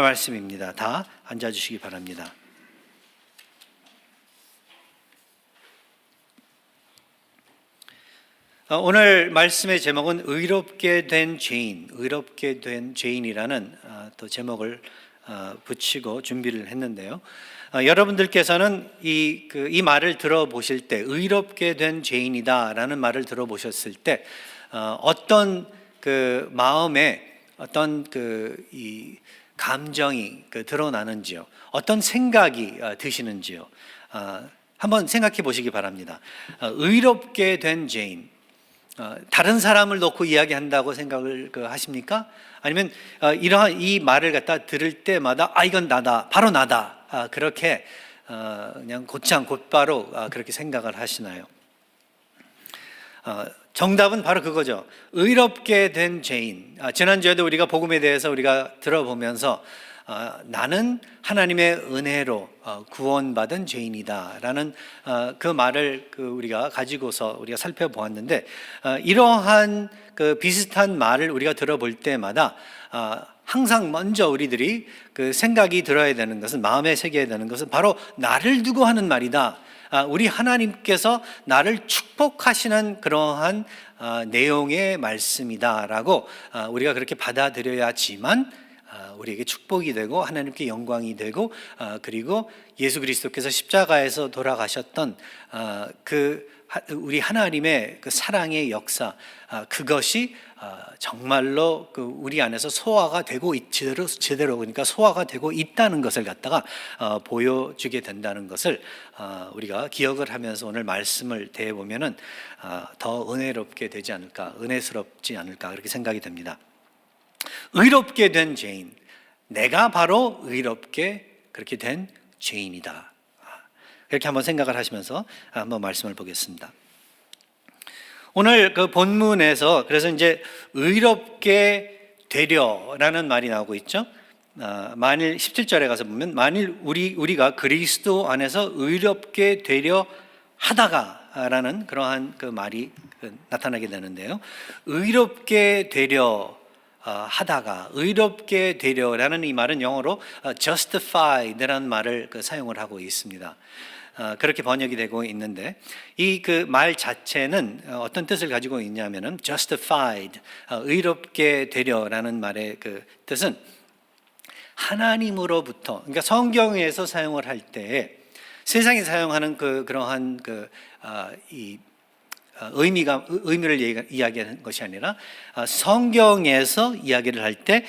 말씀입니다. 다 앉아주시기 바랍니다. 오늘 말씀의 제목은 의롭게 된 죄인, 의롭게 된 죄인이라는 또 제목을 붙이고 준비를 했는데요. 여러분들께서는 이 말을 들어보실 때, 의롭게 된 죄인이다라는 말을 들어보셨을 때 어떤 그 마음에 어떤 이 감정이 드러나는지요, 어떤 생각이 드시는지요, 한번 생각해 보시기 바랍니다. 의롭게 된 죄인, 다른 사람을 놓고 이야기한다고 생각을 하십니까? 아니면 이러한 이 말을 갖다 들을 때마다 이건 나다, 바로 나다, 그렇게 그냥 곧장 곧바로 그렇게 생각을 하시나요? 정답은 바로 그거죠. 의롭게 된 죄인. 지난주에도 우리가 복음에 대해서 우리가 들어보면서 나는 하나님의 은혜로 구원받은 죄인이다라는 그 말을 우리가 가지고서 우리가 살펴보았는데, 이러한 그 비슷한 말을 우리가 들어볼 때마다 항상 먼저 우리들이 그 생각이 들어야 되는 것은, 마음에 새겨야 되는 것은 바로 나를 두고 하는 말이다. 우리 하나님께서 나를 축복하시는 그러한 내용의 말씀이다라고 우리가 그렇게 받아들여야지만 우리에게 축복이 되고 하나님께 영광이 되고, 그리고 예수 그리스도께서 십자가에서 돌아가셨던 우리 하나님의 그 사랑의 역사, 그것이 정말로 우리 안에서 소화가 되고 제대로 그러니까 소화가 되고 있다는 것을 갖다가 보여주게 된다는 것을 우리가 기억을 하면서 오늘 말씀을 대해보면은 더 은혜롭게 되지 않을까, 은혜스럽지 않을까, 그렇게 생각이 됩니다. 의롭게 된 죄인, 내가 바로 의롭게 그렇게 된 죄인이다. 이렇게 한번 생각을 하시면서 한번 말씀을 보겠습니다. 오늘 그 본문에서 그래서 이제 의롭게 되려라는 말이 나오고 있죠. 만일 17절에 가서 보면, 만일 우리가 그리스도 안에서 의롭게 되려 하다가라는 그러한 그 말이 나타나게 되는데요. 의롭게 되려 하다가, 의롭게 되려라는 이 말은 영어로 justified라는 말을 사용을 하고 있습니다. 그렇게 번역이 되고 있는데, 이 그 말 자체는 어떤 뜻을 가지고 있냐면은 justified, 의롭게 되려라는 말의 그 뜻은 하나님으로부터, 그러니까 성경에서 사용을 할 때 세상에 사용하는 그러한 의미를 이야기하는 것이 아니라 성경에서 이야기를 할 때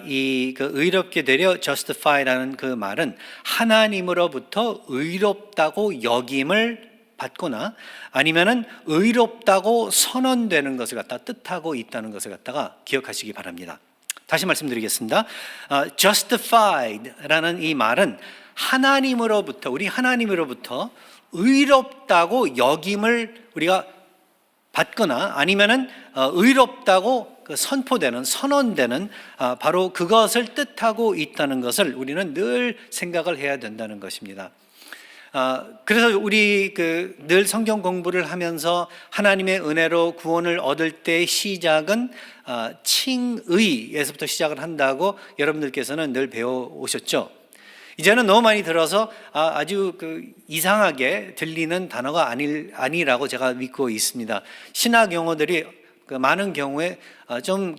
이 의롭게 되려 justify라는 그 말은 하나님으로부터 의롭다고 여김을 받거나 아니면은 의롭다고 선언되는 것을 갖다 뜻하고 있다는 것을 갖다가 기억하시기 바랍니다. 다시 말씀드리겠습니다. justified라는 이 말은 하나님으로부터, 우리 하나님으로부터 의롭다고 여김을 우리가 받거나 아니면은 의롭다고 선포되는, 선언되는 바로 그것을 뜻하고 있다는 것을 우리는 늘 생각을 해야 된다는 것입니다. 그래서 우리 늘 성경 공부를 하면서 하나님의 은혜로 구원을 얻을 때 시작은 칭의에서부터 시작을 한다고 여러분들께서는 늘 배워오셨죠. 이제는 너무 많이 들어서 아주 이상하게 들리는 단어가 아니라고 제가 믿고 있습니다. 신학 용어들이 많은 경우에 좀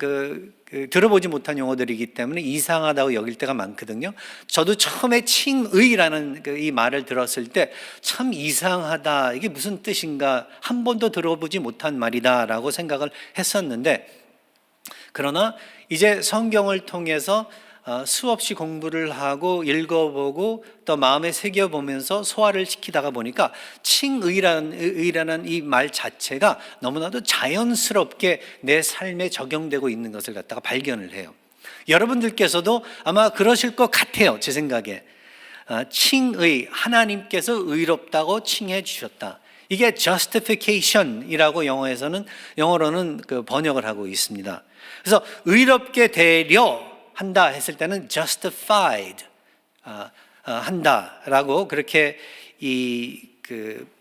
들어보지 못한 용어들이기 때문에 이상하다고 여길 때가 많거든요. 저도 처음에 칭의라는 이 말을 들었을 때 참 이상하다, 이게 무슨 뜻인가, 한 번도 들어보지 못한 말이다라고 생각을 했었는데, 그러나 이제 성경을 통해서 수없이 공부를 하고 읽어보고 또 마음에 새겨보면서 소화를 시키다가 보니까 칭의라는 이 말 자체가 너무나도 자연스럽게 내 삶에 적용되고 있는 것을 갖다가 발견을 해요. 여러분들께서도 아마 그러실 것 같아요. 제 생각에 칭의, 하나님께서 의롭다고 칭해 주셨다, 이게 justification이라고 영어로는 번역을 하고 있습니다. 그래서 의롭게 되려 한다 했을 때는 justified 한다라고 그렇게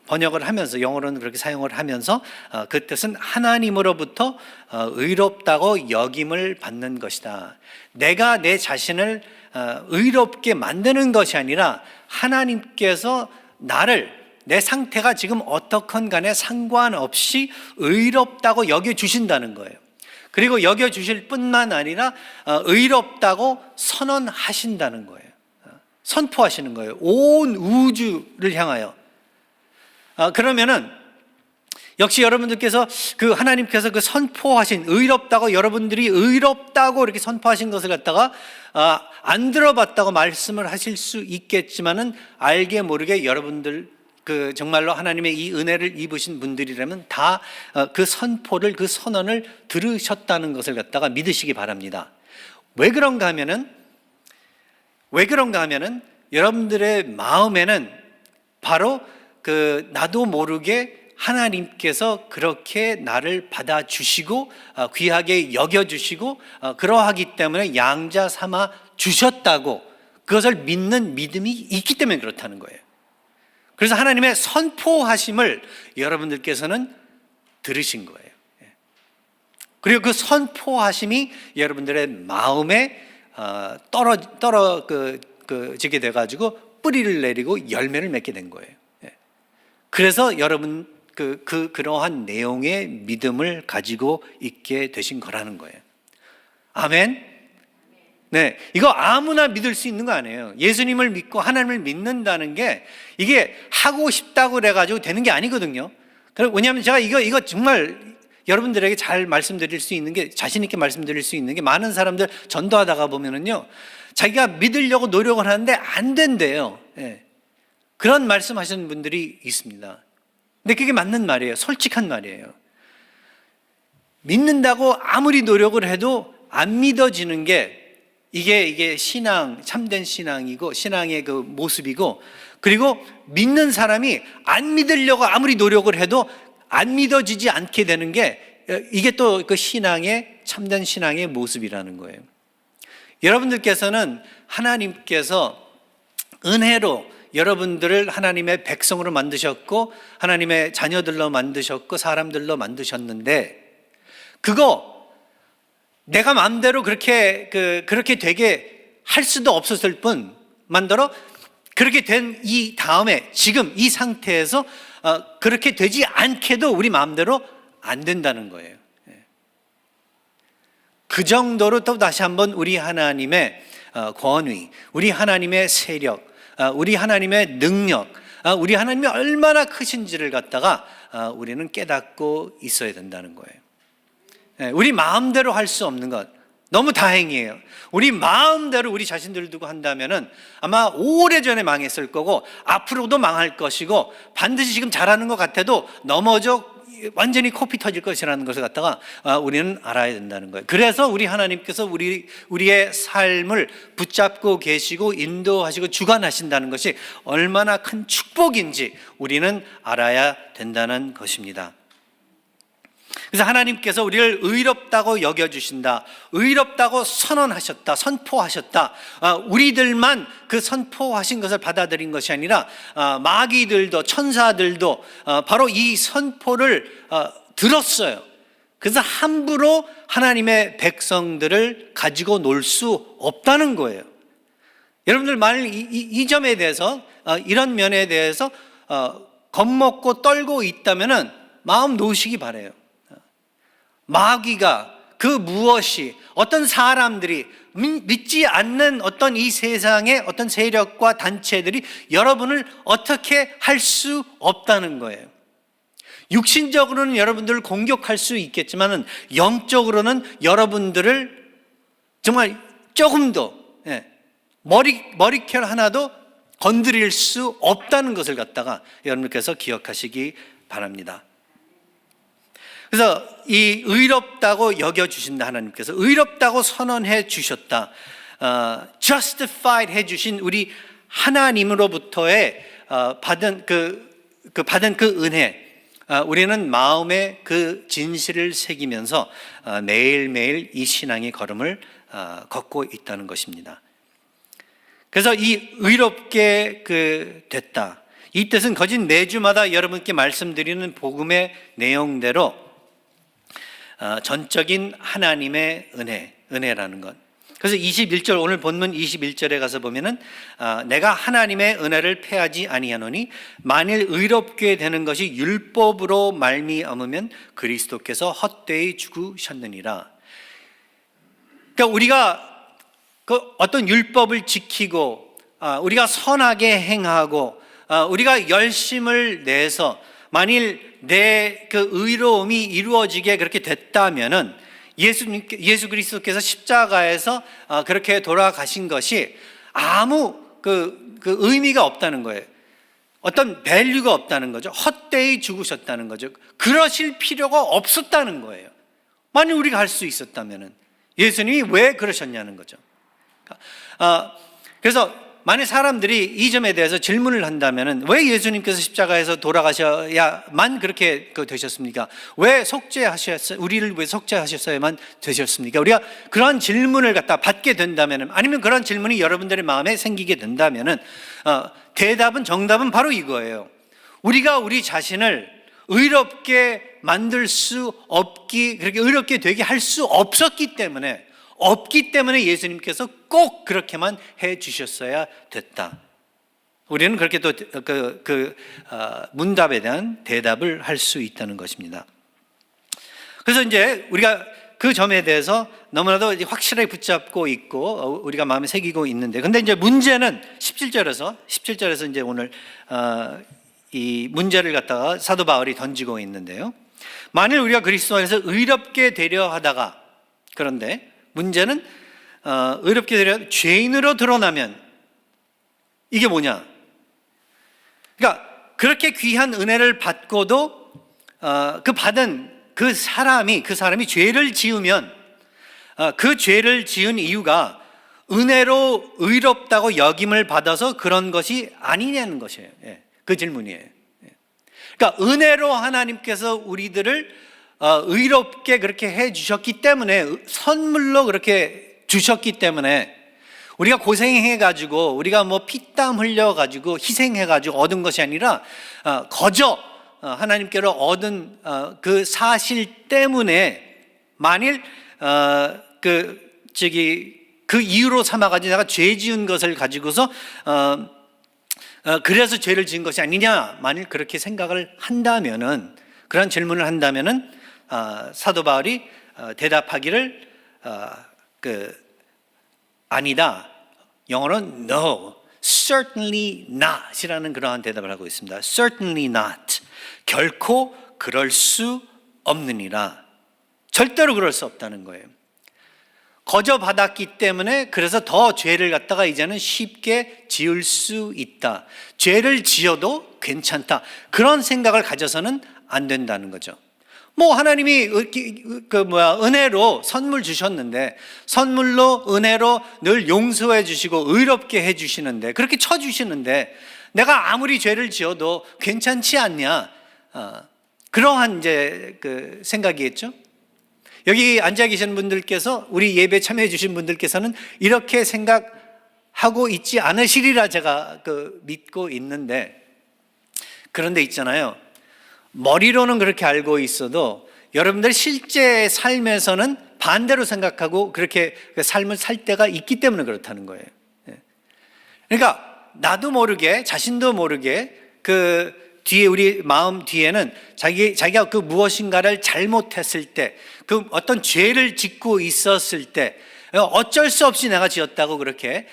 번역을 하면서, 영어로는 그렇게 사용을 하면서 그 뜻은 하나님으로부터 의롭다고 여김을 받는 것이다. 내가 내 자신을 의롭게 만드는 것이 아니라 하나님께서 내 상태가 지금 어떻건 간에 상관없이 의롭다고 여겨주신다는 거예요. 그리고 여겨주실 뿐만 아니라 의롭다고 선언하신다는 거예요. 선포하시는 거예요. 온 우주를 향하여. 그러면은 역시 여러분들께서 하나님께서 선포하신 의롭다고, 여러분들이 의롭다고 이렇게 선포하신 것을 갖다가 안 들어봤다고 말씀을 하실 수 있겠지만은 알게 모르게 여러분들 정말로 하나님의 이 은혜를 입으신 분들이라면 다 그 선포를, 그 선언을 들으셨다는 것을 갖다가 믿으시기 바랍니다. 왜 그런가 하면은 여러분들의 마음에는 바로 나도 모르게 하나님께서 그렇게 나를 받아주시고 귀하게 여겨주시고 그러하기 때문에 양자 삼아 주셨다고, 그것을 믿는 믿음이 있기 때문에 그렇다는 거예요. 그래서 하나님의 선포하심을 여러분들께서는 들으신 거예요. 그리고 그 선포하심이 여러분들의 마음에 지게 돼가지고 뿌리를 내리고 열매를 맺게 된 거예요. 그래서 여러분 그러한 내용의 믿음을 가지고 있게 되신 거라는 거예요. 아멘. 네, 이거 아무나 믿을 수 있는 거 아니에요. 예수님을 믿고 하나님을 믿는다는 게 이게 하고 싶다고 그래가지고 되는 게 아니거든요. 왜냐하면 제가 이거 정말 여러분들에게 잘 말씀드릴 수 있는 게, 자신 있게 말씀드릴 수 있는 게, 많은 사람들 전도하다가 보면은요, 자기가 믿으려고 노력을 하는데 안 된대요. 네. 그런 말씀하시는 분들이 있습니다. 근데 그게 맞는 말이에요. 솔직한 말이에요. 믿는다고 아무리 노력을 해도 안 믿어지는 게 이게 신앙, 참된 신앙이고 신앙의 그 모습이고, 그리고 믿는 사람이 안 믿으려고 아무리 노력을 해도 안 믿어지지 않게 되는 게 이게 또 그 신앙의, 참된 신앙의 모습이라는 거예요. 여러분들께서는 하나님께서 은혜로 여러분들을 하나님의 백성으로 만드셨고 하나님의 자녀들로 만드셨고 사람들로 만드셨는데, 그거 내가 마음대로 그렇게 되게 할 수도 없었을 뿐만더러 그렇게 된 이 다음에 지금 이 상태에서 그렇게 되지 않게도 우리 마음대로 안 된다는 거예요. 그 정도로 또 다시 한번 우리 하나님의 권위, 우리 하나님의 세력, 우리 하나님의 능력, 우리 하나님이 얼마나 크신지를 갖다가 우리는 깨닫고 있어야 된다는 거예요. 우리 마음대로 할 수 없는 것, 너무 다행이에요. 우리 마음대로 우리 자신들을 두고 한다면은 아마 오래전에 망했을 거고 앞으로도 망할 것이고 반드시 지금 잘하는 것 같아도 넘어져 완전히 코피 터질 것이라는 것을 갖다가 우리는 알아야 된다는 거예요. 그래서 우리 하나님께서 우리의 삶을 붙잡고 계시고 인도하시고 주관하신다는 것이 얼마나 큰 축복인지 우리는 알아야 된다는 것입니다. 그래서 하나님께서 우리를 의롭다고 여겨주신다, 의롭다고 선언하셨다, 선포하셨다. 우리들만 그 선포하신 것을 받아들인 것이 아니라 마귀들도 천사들도 바로 이 선포를 들었어요. 그래서 함부로 하나님의 백성들을 가지고 놀 수 없다는 거예요. 여러분들 만일 이 점에 대해서, 이런 면에 대해서 겁먹고 떨고 있다면은 마음 놓으시기 바라요. 마귀가 그 무엇이, 어떤 사람들이, 믿지 않는 어떤 이 세상의 어떤 세력과 단체들이 여러분을 어떻게 할 수 없다는 거예요. 육신적으로는 여러분들을 공격할 수 있겠지만은 영적으로는 여러분들을 정말 조금도 머리결 하나도 건드릴 수 없다는 것을 갖다가 여러분께서 기억하시기 바랍니다. 그래서 이 의롭다고 여겨주신다, 하나님께서 의롭다고 선언해 주셨다, justified 해주신 우리 하나님으로부터의 받은 받은 그 은혜, 우리는 마음에 그 진실을 새기면서 매일매일 이 신앙의 걸음을 걷고 있다는 것입니다. 그래서 이 의롭게 됐다, 이 뜻은 거짓 매주마다 여러분께 말씀드리는 복음의 내용대로 전적인 하나님의 은혜라는 것, 그래서 21절, 오늘 본문 21절에 가서 보면은 내가 하나님의 은혜를 패하지 아니하노니 만일 의롭게 되는 것이 율법으로 말미암으면 그리스도께서 헛되이 죽으셨느니라. 그러니까 우리가 그 어떤 율법을 지키고 우리가 선하게 행하고 우리가 열심을 내서 만일 내 그 의로움이 이루어지게 그렇게 됐다면은 예수 그리스도께서 십자가에서 그렇게 돌아가신 것이 아무 그 의미가 없다는 거예요. 어떤 밸류가 없다는 거죠. 헛되이 죽으셨다는 거죠. 그러실 필요가 없었다는 거예요. 만일 우리가 할 수 있었다면은 예수님이 왜 그러셨냐는 거죠. 그래서 만약 사람들이 이 점에 대해서 질문을 한다면은 왜 예수님께서 십자가에서 돌아가셔야만 그렇게 되셨습니까? 왜 속죄하셨어요? 우리를 왜 속죄하셨어야만 되셨습니까? 우리가 그런 질문을 갖다 받게 된다면은, 아니면 그런 질문이 여러분들의 마음에 생기게 된다면은 정답은 바로 이거예요. 우리가 우리 자신을 의롭게 만들 수 없기, 그렇게 의롭게 되게 할 수 없기 때문에 예수님께서 꼭 그렇게만 해 주셨어야 됐다. 우리는 그렇게 또 문답에 대한 대답을 할 수 있다는 것입니다. 그래서 이제 우리가 그 점에 대해서 너무나도 이제 확실하게 붙잡고 있고 우리가 마음에 새기고 있는데, 근데 이제 문제는 17절에서 이제 오늘 이 문제를 갖다가 사도 바울이 던지고 있는데요. 만일 우리가 그리스도 안에서 의롭게 되려 하다가, 그런데 문제는 의롭게 되려 죄인으로 드러나면 이게 뭐냐? 그러니까 그렇게 귀한 은혜를 받고도 그 사람이 죄를 지으면 그 죄를 지은 이유가 은혜로 의롭다고 여김을 받아서 그런 것이 아니냐는 것이에요. 그 질문이에요. 그러니까 은혜로 하나님께서 우리들을 의롭게 그렇게 해 주셨기 때문에, 선물로 그렇게 주셨기 때문에, 우리가 고생해가지고 우리가 뭐 피땀 흘려가지고 희생해가지고 얻은 것이 아니라 거저 하나님께로 얻은 그 사실 때문에, 만일 그 이유로 삼아가지고 내가 죄 지은 것을 가지고서 그래서 죄를 지은 것이 아니냐, 만일 그렇게 생각을 한다면은, 그런 질문을 한다면은 사도 바울이 대답하기를 아니다, 영어로는 no, certainly not 이라는 그러한 대답을 하고 있습니다. certainly not, 결코 그럴 수 없느니라. 절대로 그럴 수 없다는 거예요. 거저 받았기 때문에 그래서 더 죄를 갖다가 이제는 쉽게 지을 수 있다, 죄를 지어도 괜찮다, 그런 생각을 가져서는 안 된다는 거죠. 뭐 하나님이 은혜로 선물 주셨는데, 선물로 은혜로 늘 용서해 주시고 의롭게 해 주시는데, 그렇게 쳐 주시는데 내가 아무리 죄를 지어도 괜찮지 않냐, 그러한 이제 그 생각이겠죠. 여기 앉아 계신 분들께서, 우리 예배 참여해 주신 분들께서는 이렇게 생각하고 있지 않으시리라 제가 믿고 있는데, 그런데 있잖아요, 머리로는 그렇게 알고 있어도 여러분들 실제 삶에서는 반대로 생각하고 그렇게 삶을 살 때가 있기 때문에 그렇다는 거예요. 그러니까 나도 모르게, 자신도 모르게 그 뒤에, 우리 마음 뒤에는 자기가 그 무엇인가를 잘못했을 때, 그 어떤 죄를 짓고 있었을 때, 어쩔 수 없이 내가 지었다고 그렇게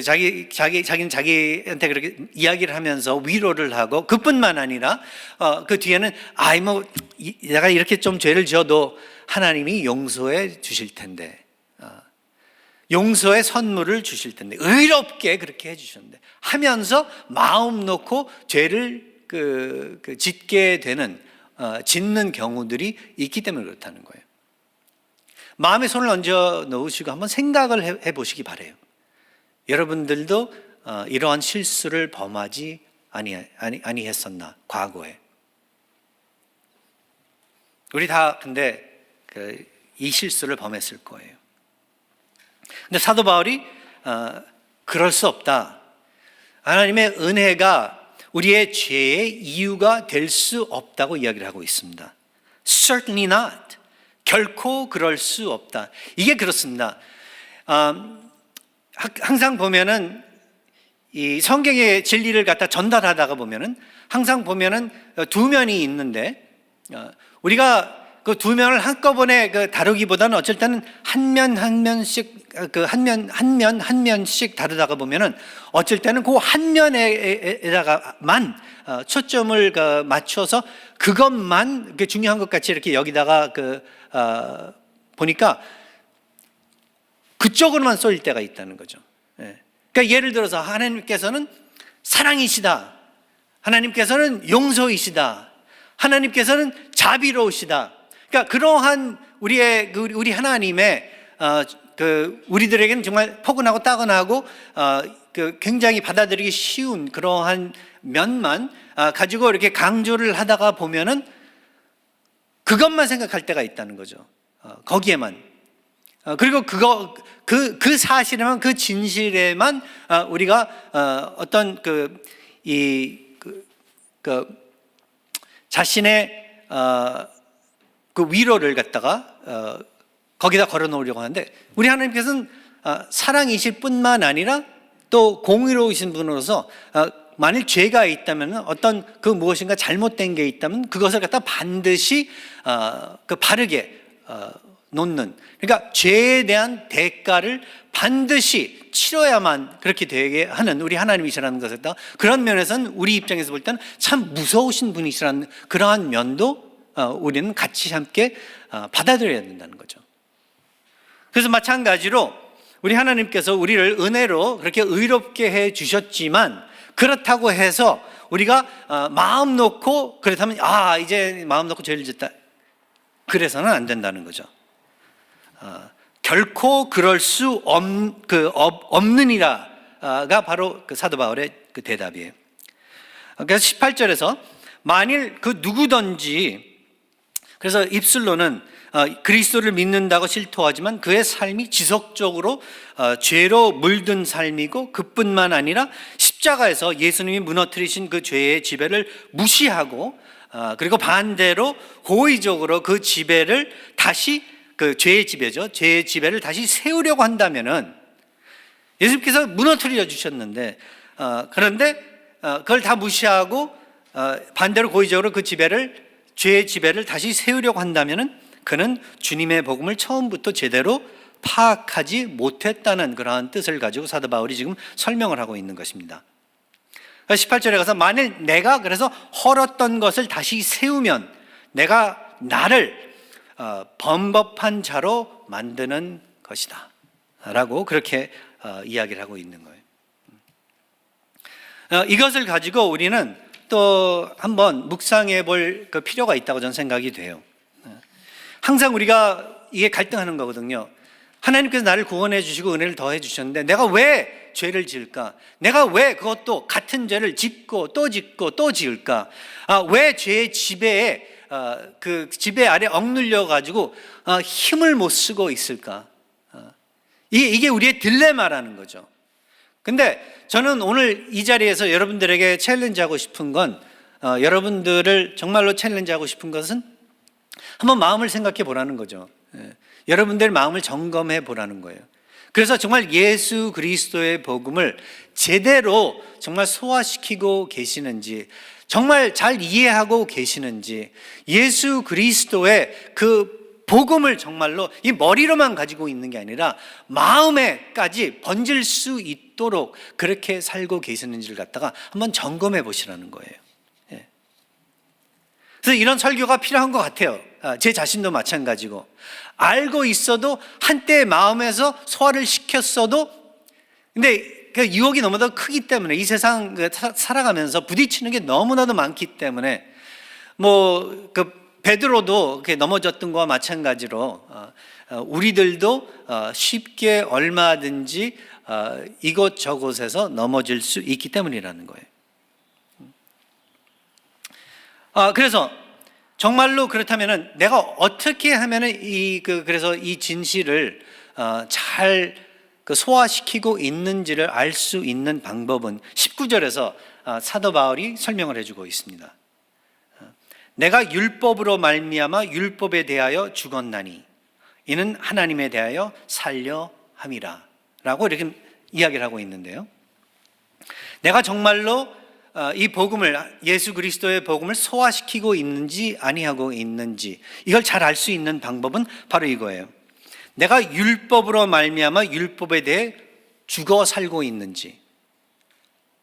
자기는 자기한테 그렇게 이야기를 하면서 위로를 하고, 그뿐만 아니라 그 뒤에는 내가 이렇게 좀 죄를 지어도 하나님이 용서해 주실 텐데, 용서의 선물을 주실 텐데, 의롭게 그렇게 해 주셨는데 하면서 마음 놓고 죄를 짓게 되는, 짓는 경우들이 있기 때문에 그렇다는 거예요. 마음에 손을 얹어 놓으시고 한번 생각을 해보시기 바래요. 여러분들도 이러한 실수를 범하지 아니했었나, 과거에. 우리 다 근데 이 실수를 범했을 거예요. 근데 사도 바울이 그럴 수 없다, 하나님의 은혜가 우리의 죄의 이유가 될 수 없다고 이야기를 하고 있습니다. Certainly not, 결코 그럴 수 없다. 이게 그렇습니다. 항상 보면은 이 성경의 진리를 갖다 전달하다가 보면은 항상 보면은 두 면이 있는데, 우리가 그 두 면을 한꺼번에 다루기보다는 어쩔 때는 한 면씩 한 면씩 다루다가 보면은 어쩔 때는 그 한 면에다가만 초점을 맞춰서 그것만 중요한 것 같이 이렇게 여기다가 보니까 그쪽으로만 쏠릴 때가 있다는 거죠. 그러니까 예를 들어서 하나님께서는 사랑이시다, 하나님께서는 용서이시다, 하나님께서는 자비로우시다. 그러니까 그러한 우리 하나님의 우리들에게는 정말 포근하고 따끈하고 굉장히 받아들이기 쉬운 그러한 면만 가지고 이렇게 강조를 하다가 보면은 그것만 생각할 때가 있다는 거죠. 거기에만. 그리고 그 사실에만, 그 진실에만 우리가 어떤 자신의 그 위로를 갖다가 거기다 걸어 놓으려고 하는데, 우리 하나님께서는 사랑이실 뿐만 아니라 또 공의로우신 분으로서 만일 죄가 있다면, 어떤 무엇인가 잘못된 게 있다면 그것을 갖다 반드시 바르게 놓는, 그러니까 죄에 대한 대가를 반드시 치러야만 그렇게 되게 하는 우리 하나님이시라는 것을, 그런 면에서는 우리 입장에서 볼 때는 참 무서우신 분이시라는 그러한 면도 우리는 같이 함께 받아들여야 된다는 거죠. 그래서 마찬가지로 우리 하나님께서 우리를 은혜로 그렇게 의롭게 해 주셨지만, 그렇다고 해서 우리가 마음 놓고 그렇다면 이제 마음 놓고 죄를 짓다, 그래서는 안 된다는 거죠. 결코 그럴 수 없느니라가 바로 사도 바울의 대답이에요. 그래서 18절에서 만일 누구든지, 그래서 입술로는 그리스도를 믿는다고 실토하지만 그의 삶이 지속적으로 죄로 물든 삶이고, 그뿐만 아니라 십자가에서 예수님이 무너뜨리신 그 죄의 지배를 무시하고, 그리고 반대로 고의적으로 그 지배를 다시, 죄의 지배죠, 죄의 지배를 다시 세우려고 한다면은, 예수님께서 무너뜨려 주셨는데 그런데 그걸 다 무시하고 반대로 고의적으로 그 죄의 지배를 다시 세우려고 한다면은 그는 주님의 복음을 처음부터 제대로 파악하지 못했다는 그러한 뜻을 가지고 사도 바울이 지금 설명을 하고 있는 것입니다. 18절에 가서 만일 내가 그래서 헐었던 것을 다시 세우면 내가 나를 범법한 자로 만드는 것이다 라고 그렇게 이야기를 하고 있는 거예요. 이것을 가지고 우리는 또 한번 묵상해 볼 필요가 있다고 저는 생각이 돼요. 항상 우리가 이게 갈등하는 거거든요. 하나님께서 나를 구원해 주시고 은혜를 더해 주셨는데 내가 왜 죄를 지을까? 내가 왜 그것도 같은 죄를 짓고 또 짓고 또 지을까? 왜 죄의 지배에 그 지배 아래 억눌려 가지고 힘을 못 쓰고 있을까? 이게 우리의 딜레마라는 거죠. 근데 저는 오늘 이 자리에서 여러분들에게 챌린지하고 싶은 건, 여러분들을 정말로 챌린지하고 싶은 것은 한번 마음을 생각해 보라는 거죠. 여러분들 마음을 점검해 보라는 거예요. 그래서 정말 예수 그리스도의 복음을 제대로 정말 소화시키고 계시는지, 정말 잘 이해하고 계시는지, 예수 그리스도의 그 복음을 정말로 이 머리로만 가지고 있는 게 아니라 마음에까지 번질 수 있도록 그렇게 살고 계시는지를 갖다가 한번 점검해 보시라는 거예요. 그래서 이런 설교가 필요한 것 같아요. 제 자신도 마찬가지고, 알고 있어도 한때 마음에서 소화를 시켰어도, 근데 그 유혹이 너무나도 크기 때문에, 이 세상 살아가면서 부딪히는 게 너무나도 많기 때문에, 베드로도 넘어졌던 것과 마찬가지로 우리들도 쉽게 얼마든지 이곳저곳에서 넘어질 수 있기 때문이라는 거예요. 그래서 정말로 그렇다면은 내가 어떻게 하면은 그래서 이 진실을 잘 소화시키고 있는지를 알 수 있는 방법은 19절에서 사도 바울이 설명을 해주고 있습니다. 내가 율법으로 말미암아 율법에 대하여 죽었나니 이는 하나님에 대하여 살려 함이라 라고 이렇게 이야기를 하고 있는데요. 내가 정말로 이 복음을, 예수 그리스도의 복음을 소화시키고 있는지 아니하고 있는지 이걸 잘 알 수 있는 방법은 바로 이거예요. 내가 율법으로 말미암아 율법에 대해 죽어 살고 있는지,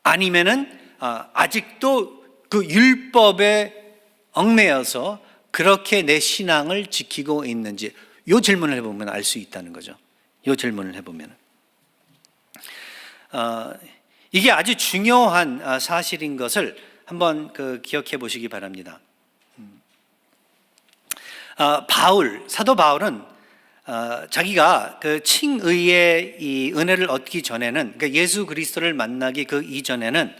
아니면은 아직도 그 율법에 얽매여서 그렇게 내 신앙을 지키고 있는지, 이 질문을 해보면 알 수 있다는 거죠. 이 질문을 해보면 이게 아주 중요한 사실인 것을 한번 기억해 보시기 바랍니다. 사도 바울은 자기가 그 칭의의 이 은혜를 얻기 전에는, 그러니까 예수 그리스도를 만나기 그 이전에는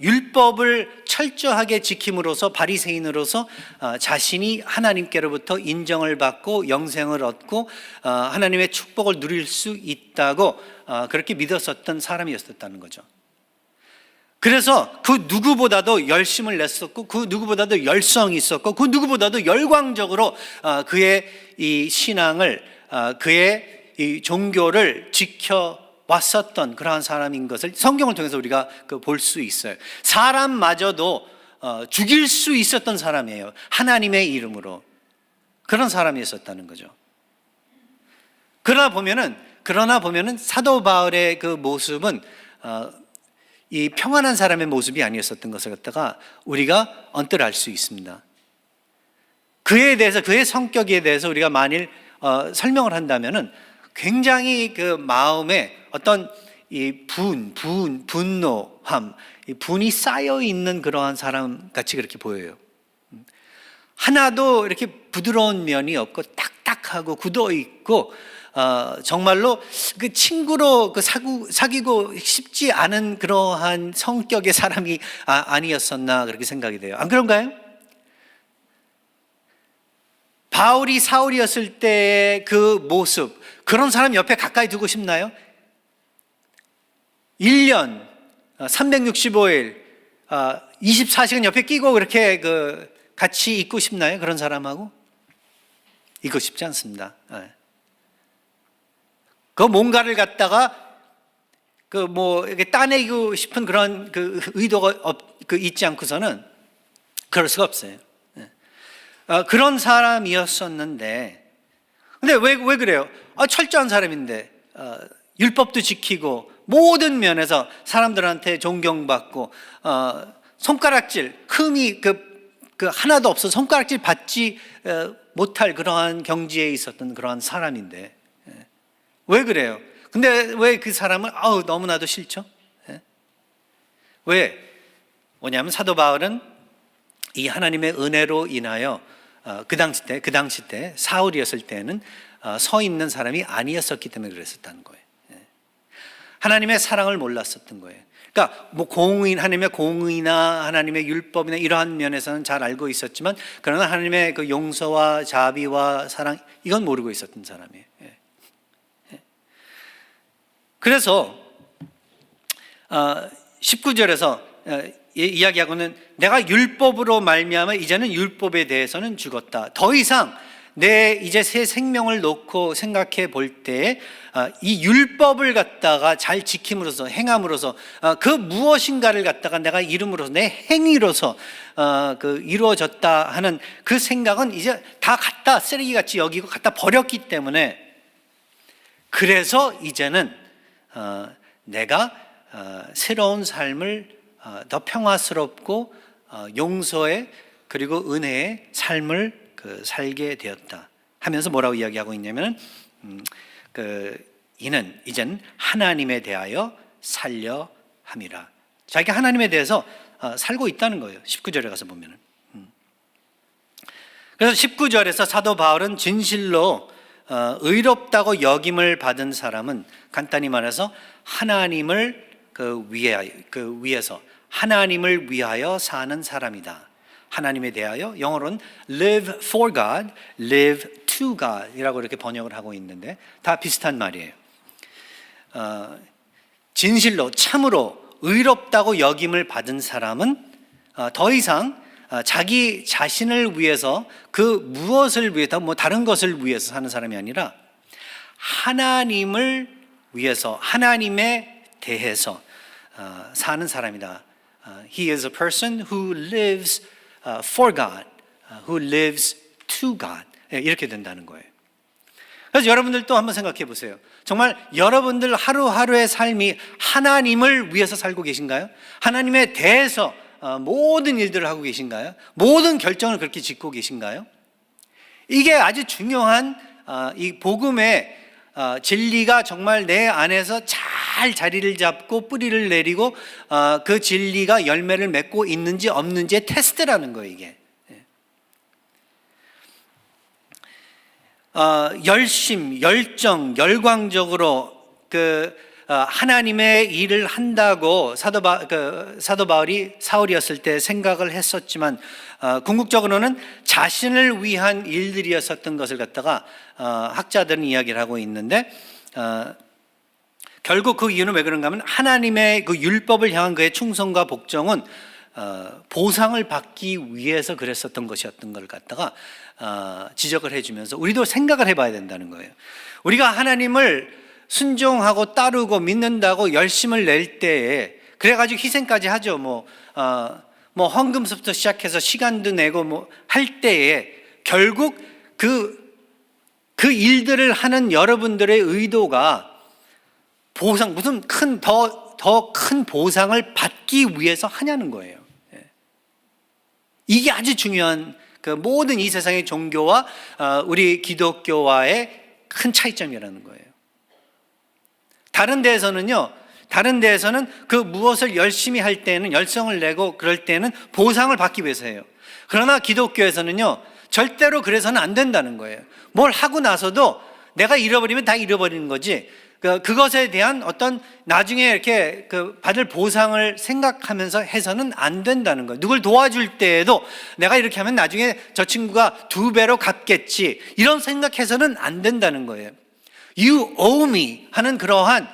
율법을 철저하게 지킴으로써 바리새인으로서 자신이 하나님께로부터 인정을 받고 영생을 얻고 하나님의 축복을 누릴 수 있다고 그렇게 믿었었던 사람이었다는 거죠. 그래서 그 누구보다도 열심을 냈었고, 그 누구보다도 열성이 있었고, 그 누구보다도 열광적으로 그의 이 신앙을, 그의 이 종교를 지켜왔었던 그러한 사람인 것을 성경을 통해서 우리가 볼 수 있어요. 사람마저도 죽일 수 있었던 사람이에요. 하나님의 이름으로. 그런 사람이었었다는 거죠. 그러나 보면은 사도 바울의 그 모습은 이 평안한 사람의 모습이 아니었었던 것을 갖다가 우리가 언뜻 알 수 있습니다. 그에 대해서, 그의 성격에 대해서 우리가 만일 설명을 한다면은 굉장히 그 마음에 어떤 이 분노함, 이 분이 쌓여 있는 그러한 사람 같이 그렇게 보여요. 하나도 이렇게 부드러운 면이 없고 딱딱하고 굳어 있고 정말로 그 친구로 사귀고 싶지 않은 그러한 성격의 사람이 아니었었나 그렇게 생각이 돼요. 안 그런가요? 바울이 사울이었을 때의 그 모습, 그런 사람 옆에 가까이 두고 싶나요? 1년 365일 24시간 옆에 끼고 그렇게 같이 있고 싶나요? 그런 사람하고? 있고 싶지 않습니다. 그 뭔가를 갖다가 이렇게 따내고 싶은 그런 의도가 있지 않고서는 그럴 수가 없어요. 그런 사람이었었는데, 근데 왜 그래요? 철저한 사람인데, 율법도 지키고 모든 면에서 사람들한테 존경받고 손가락질, 흠이 하나도 없어 손가락질 받지 못할 그러한 경지에 있었던 그러한 사람인데, 왜 그래요? 근데 왜 그 사람은 너무나도 싫죠? 왜? 뭐냐면 사도 바울은 이 하나님의 은혜로 인하여 그 당시 때 사울이었을 때는 서 있는 사람이 아니었었기 때문에 그랬었다는 거예요. 하나님의 사랑을 몰랐었던 거예요. 그러니까 하나님의 공의나 하나님의 율법이나 이러한 면에서는 잘 알고 있었지만, 그러나 하나님의 그 용서와 자비와 사랑, 이건 모르고 있었던 사람이에요. 그래서 19절에서 이야기하고는 내가 율법으로 말미암아 이제는 율법에 대해서는 죽었다. 더 이상 이제 새 생명을 놓고 생각해 볼 때 이 율법을 갖다가 잘 지킴으로써, 행함으로써 그 무엇인가를 갖다가 내가 이름으로서, 내 행위로서 이루어졌다 하는 그 생각은 이제 다 갖다 쓰레기같이 여기고 갖다 버렸기 때문에, 그래서 이제는 내가 새로운 삶을 더 평화스럽고 용서의 그리고 은혜의 삶을 살게 되었다 하면서 뭐라고 이야기하고 있냐면 이는 이젠 하나님에 대하여 살려 함이라. 자기가 하나님에 대해서 살고 있다는 거예요. 19절에 가서 보면은. 그래서 19절에서 사도 바울은 진실로 의롭다고 여김을 받은 사람은 간단히 말해서 하나님을 위해서 하나님을 위하여 사는 사람이다. 하나님에 대하여, 영어로는 live for God, live to God 이라고 이렇게 번역을 하고 있는데 다 비슷한 말이에요. 진실로 참으로 의롭다고 여김을 받은 사람은 더 이상 자기 자신을 위해서 그 무엇을 위해서 뭐 다른 것을 위해서 사는 사람이 아니라 하나님을 위해서 하나님에 대해서 사는 사람이다. He is a person who lives for God, who lives to God. 이렇게 된다는 거예요. 그래서 여러분들도 한번 생각해 보세요. 정말 여러분들 하루하루의 삶이 하나님을 위해서 살고 계신가요? 하나님에 대해서 모든 일들을 하고 계신가요? 모든 결정을 그렇게 짓고 계신가요? 이게 아주 중요한 이 복음의 진리가 정말 내 안에서 잘 자리를 잡고 뿌리를 내리고 그 진리가 열매를 맺고 있는지 없는지의 테스트라는 거예요, 이게. 열심, 열정, 열광적으로 하나님의 일을 한다고 사도 바울이 사울이었을 때 생각을 했었지만 궁극적으로는 자신을 위한 일들이었었던 것을 갖다가 학자들은 이야기를 하고 있는데 결국 그 이유는 왜 그런가 하면 하나님의 그 율법을 향한 그의 충성과 복종은 보상을 받기 위해서 그랬었던 것이었던 걸 갖다가 지적을 해주면서 우리도 생각을 해봐야 된다는 거예요. 우리가 하나님을 순종하고 따르고 믿는다고 열심을 낼 때에 그래가지고 희생까지 하죠. 뭐 헌금서부터 시작해서 시간도 내고 뭐 할 때에 결국 그 일들을 하는 여러분들의 의도가 보상 무슨 더 큰 보상을 받기 위해서 하냐는 거예요. 이게 아주 중요한 그 모든 이 세상의 종교와 우리 기독교와의 큰 차이점이라는 거예요. 다른 데에서는 그 무엇을 열심히 할 때는 열성을 내고 그럴 때는 보상을 받기 위해서 해요. 그러나 기독교에서는요, 절대로 그래서는 안 된다는 거예요. 뭘 하고 나서도 내가 잃어버리면 다 잃어버리는 거지, 그것에 대한 어떤 나중에 이렇게 받을 보상을 생각하면서 해서는 안 된다는 거예요. 누굴 도와줄 때에도 내가 이렇게 하면 나중에 저 친구가 2배로 갚겠지, 이런 생각해서는 안 된다는 거예요. You owe me 하는 그러한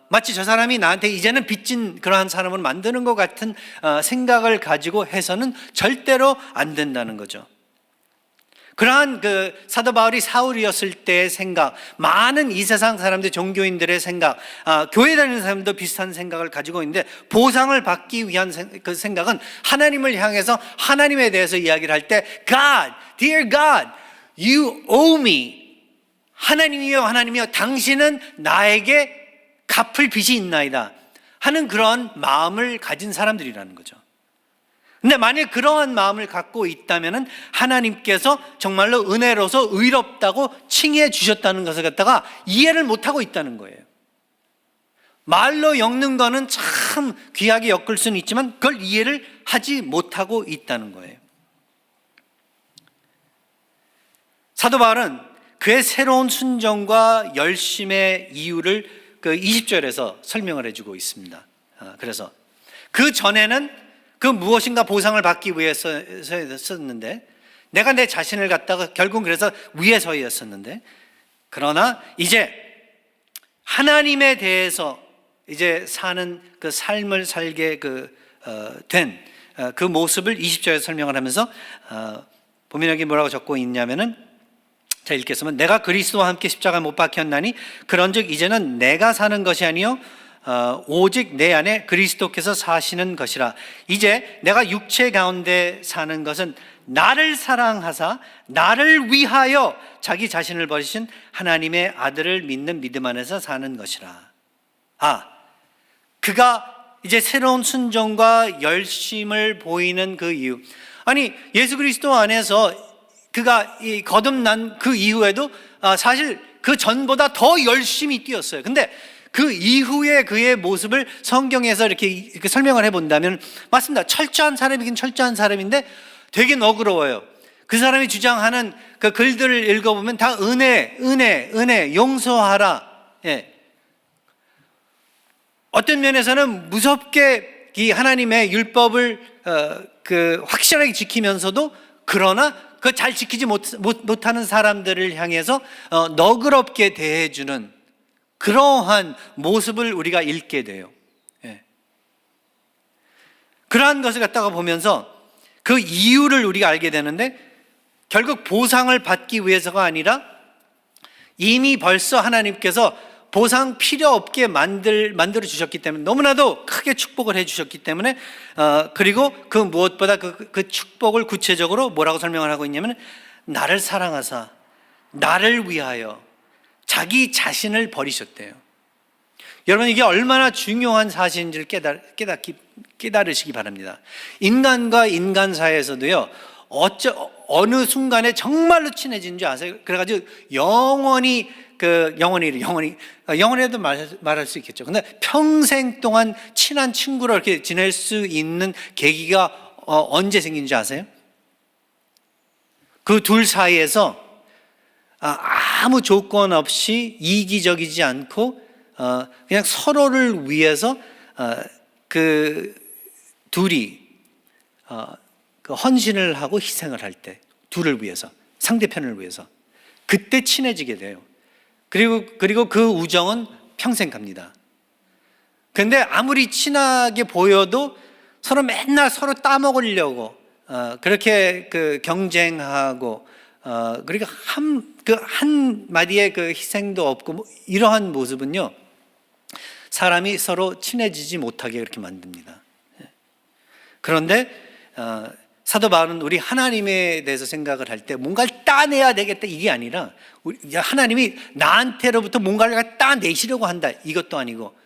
마치 저 사람이 나한테 이제는 빚진 그러한 사람을 만드는 것 같은 생각을 가지고 해서는 절대로 안 된다는 거죠. 그러한 사도 바울이 사울이었을 때의 생각, 많은 이 세상 사람들, 종교인들의 생각, 교회 다니는 사람도 비슷한 생각을 가지고 있는데, 보상을 받기 위한 그 생각은 하나님을 향해서 하나님에 대해서 이야기를 할 때 God, dear God, you owe me. 하나님이여 당신은 나에게 갚을 빚이 있나이다 하는 그런 마음을 가진 사람들이라는 거죠. 근데 만약 그러한 마음을 갖고 있다면 하나님께서 정말로 은혜로서 의롭다고 칭해 주셨다는 것을 갖다가 이해를 못하고 있다는 거예요. 말로 엮는 거는 참 귀하게 엮을 수는 있지만 그걸 이해를 하지 못하고 있다는 거예요. 사도 바울은 그의 새로운 순종과 열심의 이유를 20절에서 설명을 해주고 있습니다. 그래서 그 전에는 그 무엇인가 보상을 받기 위해서였었는데, 내가 내 자신을 갖다가 결국 그래서 위에 서였었는데, 그러나 이제 하나님에 대해서 이제 사는 그 삶을 살게 된 그 모습을 20절에 설명을 하면서 보면 여기 뭐라고 적고 있냐면은, 자, 읽겠으면 내가 그리스도와 함께 십자가에 못 박혔나니 그런즉 이제는 내가 사는 것이 아니요 오직 내 안에 그리스도께서 사시는 것이라. 이제 내가 육체 가운데 사는 것은 나를 사랑하사 나를 위하여 자기 자신을 버리신 하나님의 아들을 믿는 믿음 안에서 사는 것이라. 그가 이제 새로운 순종과 열심을 보이는 그 이유, 아니 예수 그리스도 안에서 그가 거듭난 그 이후에도 사실 그 전보다 더 열심히 뛰었어요. 근데 그 이후에 그의 모습을 성경에서 이렇게 설명을 해본다면, 맞습니다. 철저한 사람이긴 철저한 사람인데 되게 너그러워요. 그 사람이 주장하는 그 글들을 읽어보면 다 은혜, 용서하라. 예. 어떤 면에서는 무섭게 이 하나님의 율법을 확실하게 지키면서도, 그러나 그 잘 지키지 못하는 사람들을 향해서 너그럽게 대해주는 그러한 모습을 우리가 읽게 돼요. 예. 그러한 것을 갖다가 보면서 그 이유를 우리가 알게 되는데, 결국 보상을 받기 위해서가 아니라 이미 벌써 하나님께서 보상 필요 없게 만들어 주셨기 때문에, 너무나도 크게 축복을 해 주셨기 때문에, 그리고 그 무엇보다 그 축복을 구체적으로 뭐라고 설명을 하고 있냐면, 나를 사랑하사 나를 위하여 자기 자신을 버리셨대요. 여러분, 이게 얼마나 중요한 사실인지를 깨달으시기 바랍니다. 인간과 인간 사이에서도요, 어느 순간에 정말로 친해진 줄 아세요? 그래가지고 영원히라도 말할 수 있겠죠. 근데 평생 동안 친한 친구로 이렇게 지낼 수 있는 계기가 언제 생긴 줄 아세요? 그 둘 사이에서 아무 조건 없이 이기적이지 않고 그냥 서로를 위해서 그 둘이 그 헌신을 하고 희생을 할 때, 둘을 위해서, 상대편을 위해서, 그때 친해지게 돼요. 그리고 그 우정은 평생 갑니다. 근데 아무리 친하게 보여도 서로 맨날 서로 따먹으려고 그렇게 그 경쟁하고, 그리고 한 마디의 그 희생도 없고, 뭐 이러한 모습은요, 사람이 서로 친해지지 못하게 그렇게 만듭니다. 그런데 사도 바울은 우리 하나님에 대해서 생각을 할 때 뭔가를 따내야 되겠다, 이게 아니라 하나님이 나한테로부터 뭔가를 따내시려고 한다, 이것도 아니고,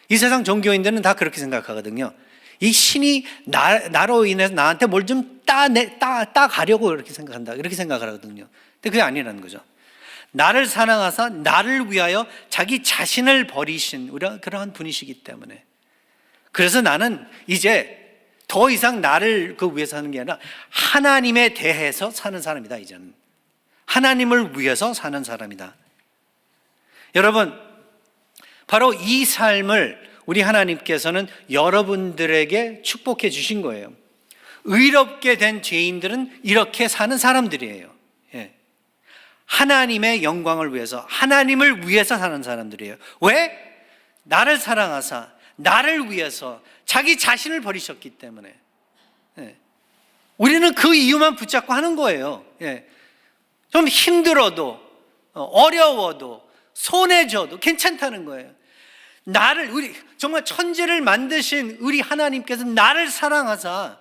이 세상 종교인들은 다 그렇게 생각하거든요. 이 신이 나로 인해서 나한테 뭘 좀 따가려고 그렇게 생각한다, 이렇게 생각을 하거든요. 근데 그게 아니라는 거죠. 나를 사랑하사 나를 위하여 자기 자신을 버리신 그러한 분이시기 때문에, 그래서 나는 이제 더 이상 나를 위해서 사는 게 아니라 하나님에 대해서 사는 사람이다. 이제는 하나님을 위해서 사는 사람이다. 여러분, 바로 이 삶을 우리 하나님께서는 여러분들에게 축복해 주신 거예요. 의롭게 된 죄인들은 이렇게 사는 사람들이에요. 하나님의 영광을 위해서, 하나님을 위해서 사는 사람들이에요. 왜? 나를 사랑하사 나를 위해서 자기 자신을 버리셨기 때문에. 우리는 그 이유만 붙잡고 하는 거예요. 좀 힘들어도, 어려워도, 손해져도 괜찮다는 거예요. 우리 정말 천지를 만드신 우리 하나님께서 나를 사랑하사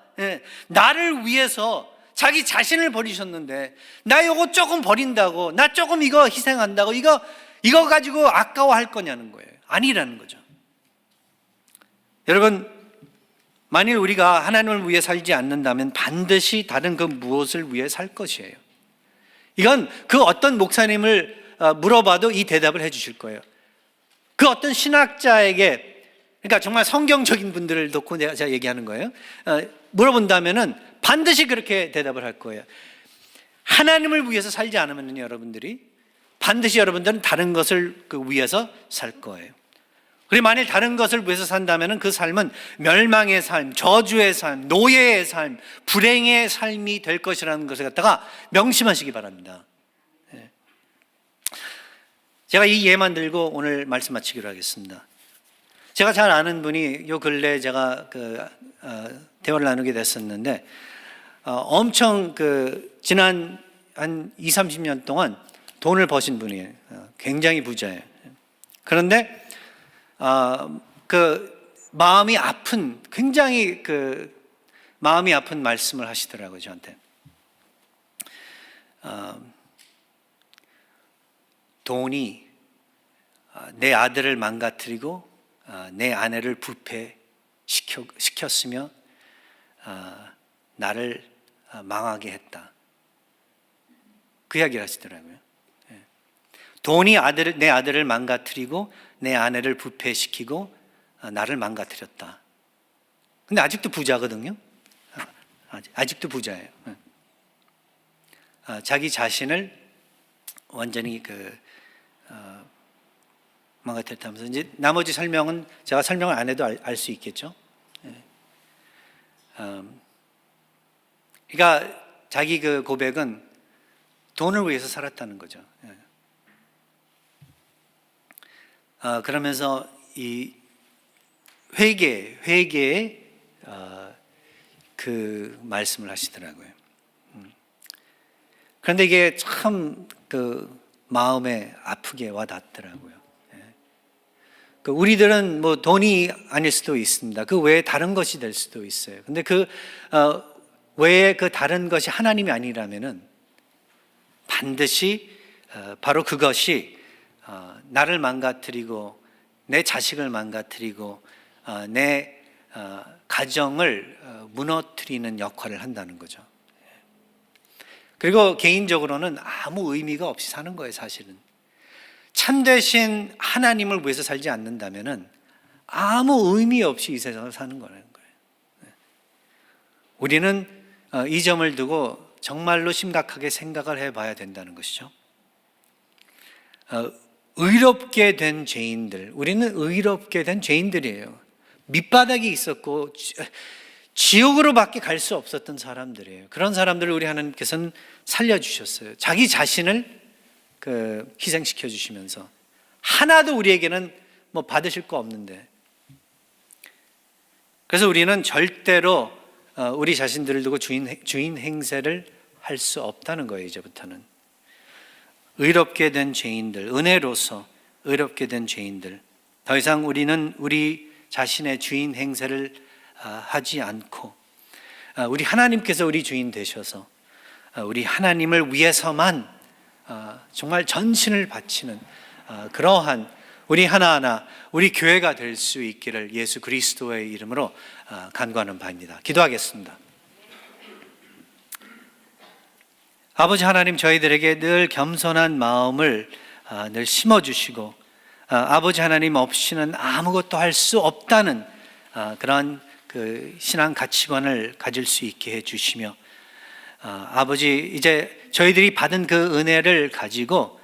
나를 위해서 자기 자신을 버리셨는데, 나 이거 조금 버린다고, 나 조금 이거 희생한다고 이거 가지고 아까워할 거냐는 거예요. 아니라는 거죠. 여러분, 만일 우리가 하나님을 위해 살지 않는다면 반드시 다른 그 무엇을 위해 살 것이에요. 이건 그 어떤 목사님을 물어봐도 이 대답을 해 주실 거예요. 그 어떤 신학자에게, 그러니까 정말 성경적인 분들을 놓고 제가 얘기하는 거예요. 물어본다면은 반드시 그렇게 대답을 할 거예요. 하나님을 위해서 살지 않으면 여러분들이 반드시 여러분들은 다른 것을 위해서 살 거예요. 그리고 만일 다른 것을 위해서 산다면 그 삶은 멸망의 삶, 저주의 삶, 노예의 삶, 불행의 삶이 될 것이라는 것을 갖다가 명심하시기 바랍니다. 제가 이 예만 들고 오늘 말씀 마치기로 하겠습니다. 제가 잘 아는 분이 요 근래 제가 대화를 나누게 됐었는데, 엄청 지난 한 20-30년 동안 돈을 버신 분이에요. 굉장히 부자예요. 그런데 마음이 아픈, 굉장히 마음이 아픈 말씀을 하시더라고요, 저한테. 돈이 내 아들을 망가뜨리고 내 아내를 부패시켰으며 나를 망하게 했다, 그 이야기를 하시더라고요. 돈이 내 아들을 망가뜨리고 내 아내를 부패시키고 나를 망가뜨렸다. 근데 아직도 부자거든요. 아직도 부자예요. 자기 자신을 완전히 망가뜨렸다면서, 이제 나머지 설명은 제가 설명을 안 해도 알 수 있겠죠. 그러니까 자기 고백은 돈을 위해서 살았다는 거죠. 그러면서 이 회개의 그 말씀을 하시더라고요. 그런데 이게 참 그 마음에 아프게 와닿더라고요. 그 우리들은 뭐 돈이 아닐 수도 있습니다. 그 외에 다른 것이 될 수도 있어요. 근데 그 외에 그 다른 것이 하나님이 아니라면은 반드시 바로 그것이 나를 망가뜨리고 내 자식을 망가뜨리고 내 가정을 무너뜨리는 역할을 한다는 거죠. 그리고 개인적으로는 아무 의미가 없이 사는 거예요, 사실은. 참되신 하나님을 위해서 살지 않는다면은 아무 의미 없이 이 세상을 사는 거라는 거예요. 우리는 이 점을 두고 정말로 심각하게 생각을 해봐야 된다는 것이죠. 의롭게 된 죄인들, 우리는 의롭게 된 죄인들이에요. 밑바닥이 있었고 지옥으로밖에 갈 수 없었던 사람들이에요. 그런 사람들을 우리 하나님께서는 살려주셨어요. 자기 자신을 희생시켜 주시면서 하나도 우리에게는 뭐 받으실 거 없는데, 그래서 우리는 절대로 우리 자신들을 두고 주인 행세를 할 수 없다는 거예요. 이제부터는 의롭게 된 죄인들, 은혜로서 의롭게 된 죄인들, 더 이상 우리는 우리 자신의 주인 행세를 하지 않고 우리 하나님께서 우리 주인 되셔서 우리 하나님을 위해서만 정말 전신을 바치는 그러한 우리 하나하나 우리 교회가 될 수 있기를 예수 그리스도의 이름으로 간구하는 바입니다. 기도하겠습니다. 아버지 하나님, 저희들에게 늘 겸손한 마음을 늘 심어주시고 아버지 하나님 없이는 아무것도 할 수 없다는 그런 그 신앙 가치관을 가질 수 있게 해주시며 아버지, 이제 저희들이 받은 그 은혜를 가지고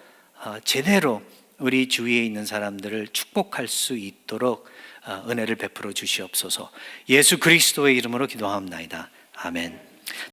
제대로 우리 주위에 있는 사람들을 축복할 수 있도록 은혜를 베풀어 주시옵소서. 예수 그리스도의 이름으로 기도합나이다. 아멘.